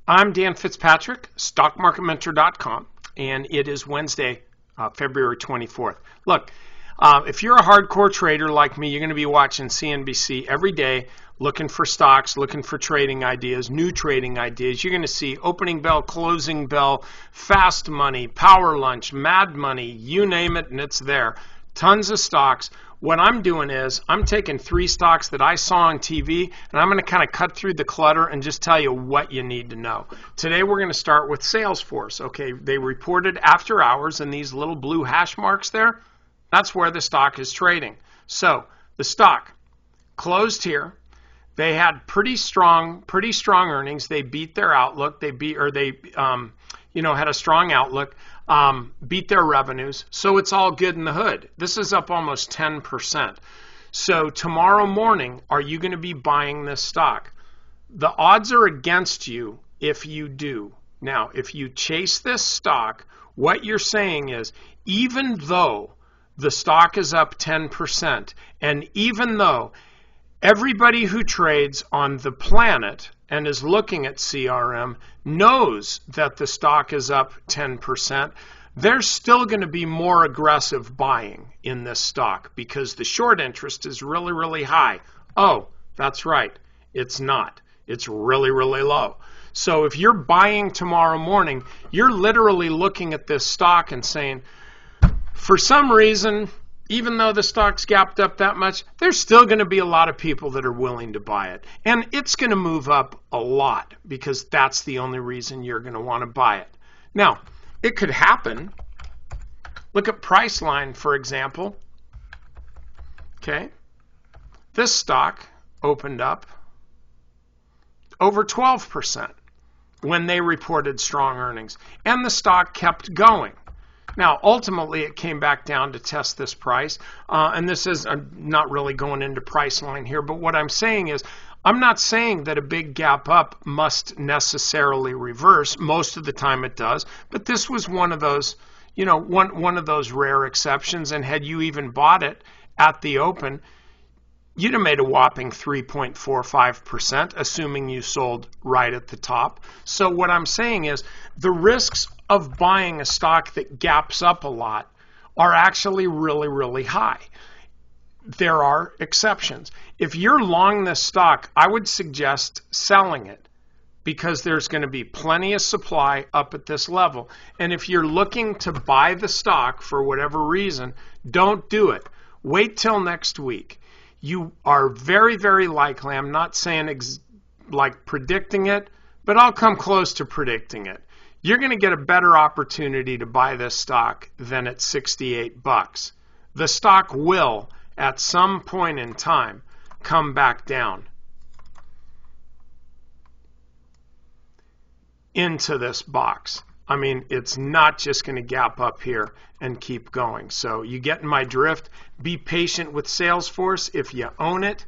I'm Dan Fitzpatrick, stockmarketmentor.com, and it is Wednesday, February 24th. Look, if you're a hardcore trader like me, you're going to be watching CNBC every day, looking for stocks, looking for trading ideas, new trading ideas. You're going to see opening bell, closing bell, fast money, power lunch, mad money, you name it, and it's there. Tons of stocks. What I'm doing is I'm taking 3 stocks that I saw on TV, and I'm going to kind of cut through the clutter and just tell you what you need to know. Today we're going to start with Salesforce. Okay, they reported after hours, and these little blue hash marks there, that's where the stock is trading. So the stock closed here. They had pretty strong earnings. They beat their outlook. They had a strong outlook. Beat their revenues. So it's all good in the hood. This is up almost 10%. So tomorrow morning, are you going to be buying this stock? The odds are against you if you do. Now, if you chase this stock, what you're saying is, even though the stock is up 10%, and even though everybody who trades on the planet and is looking at CRM knows that the stock is up 10%, there's still going to be more aggressive buying in this stock because the short interest is really, really high. Oh, that's right. It's not. It's really, really low. So if you're buying tomorrow morning, you're literally looking at this stock and saying, for some reason, even though the stock's gapped up that much, there's still going to be a lot of people that are willing to buy it. And it's going to move up a lot because that's the only reason you're going to want to buy it. Now, it could happen. Look at Priceline, for example. Okay. This stock opened up over 12% when they reported strong earnings. And the stock kept going. Now, ultimately, it came back down to test this price. And this is, I'm not really going into Priceline here, but what I'm saying is, I'm not saying that a big gap up must necessarily reverse. Most of the time it does. But this was one of those, one of those rare exceptions. And had you even bought it at the open, you'd have made a whopping 3.45%, assuming you sold right at the top. So what I'm saying is the risks of buying a stock that gaps up a lot are actually really, really high. There are exceptions. If you're long this stock, I would suggest selling it because there's going to be plenty of supply up at this level. And if you're looking to buy the stock for whatever reason, don't do it. Wait till next week. You are very, very likely, I'm not saying like predicting it, but I'll come close to predicting it. You're going to get a better opportunity to buy this stock than at $68. The stock will, at some point in time, come back down into this box. I mean, it's not just going to gap up here and keep going. So you get my drift. Be patient with Salesforce. If you own it,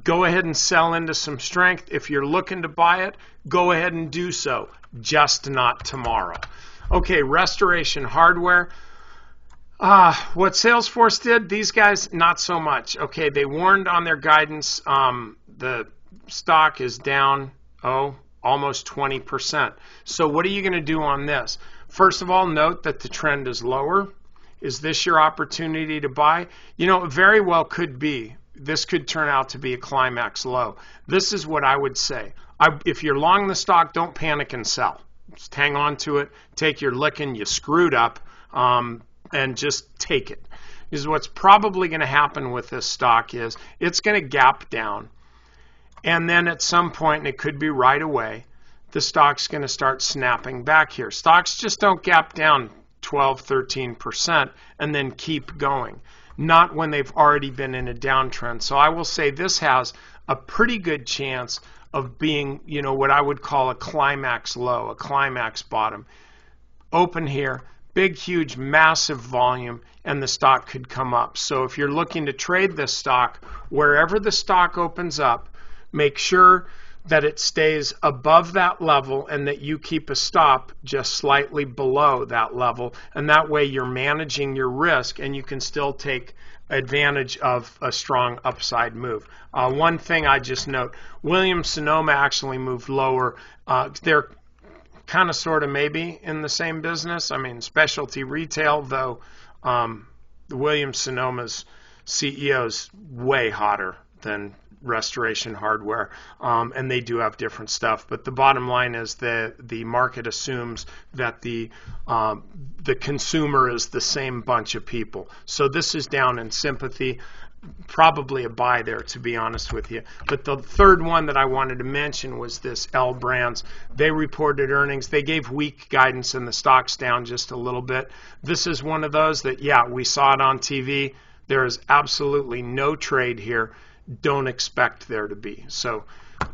go ahead and sell into some strength. If you're looking to buy it, go ahead and do so. Just not tomorrow. Okay, Restoration Hardware. What Salesforce did, these guys, not so much. Okay, they warned on their guidance. The stock is down, almost 20%. So what are you going to do on this? First of all, note that the trend is lower. Is this your opportunity to buy? It very well could be. This could turn out to be a climax low. This is what I would say. If you're long the stock, don't panic and sell. Just hang on to it. Take your licking. You screwed up, and just take it. Because what's probably going to happen with this stock is it's going to gap down. And then at some point, and it could be right away, the stock's going to start snapping back here. Stocks just don't gap down 12, 13% and then keep going. Not when they've already been in a downtrend. So I will say this has a pretty good chance of being, what I would call a climax low, a climax bottom. Open here, big, huge, massive volume, and the stock could come up. So if you're looking to trade this stock, wherever the stock opens up, make sure that it stays above that level and that you keep a stop just slightly below that level, and that way you're managing your risk and you can still take advantage of a strong upside move. One thing I just note, Williams-Sonoma actually moved lower. They're kind of sort of maybe in the same business. I mean, specialty retail, though the Williams-Sonoma's CEO is way hotter than Restoration Hardware, and they do have different stuff. But the bottom line is that the market assumes that the consumer is the same bunch of people. So this is down in sympathy. Probably a buy there, to be honest with you. But the third one that I wanted to mention was this L Brands. They reported earnings. They gave weak guidance and the stock's down just a little bit. This is one of those that, yeah, we saw it on TV. There is absolutely no trade here. Don't expect there to be. So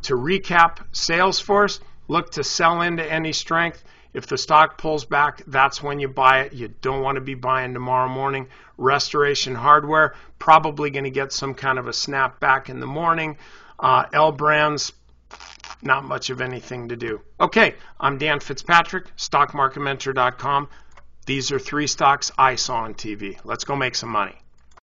to recap, Salesforce, look to sell into any strength. If the stock pulls back, that's when you buy it. You don't want to be buying tomorrow morning. Restoration Hardware, probably going to get some kind of a snap back in the morning. L Brands, not much of anything to do. Okay, I'm Dan Fitzpatrick, StockMarketMentor.com. These are 3 stocks I saw on TV. Let's go make some money.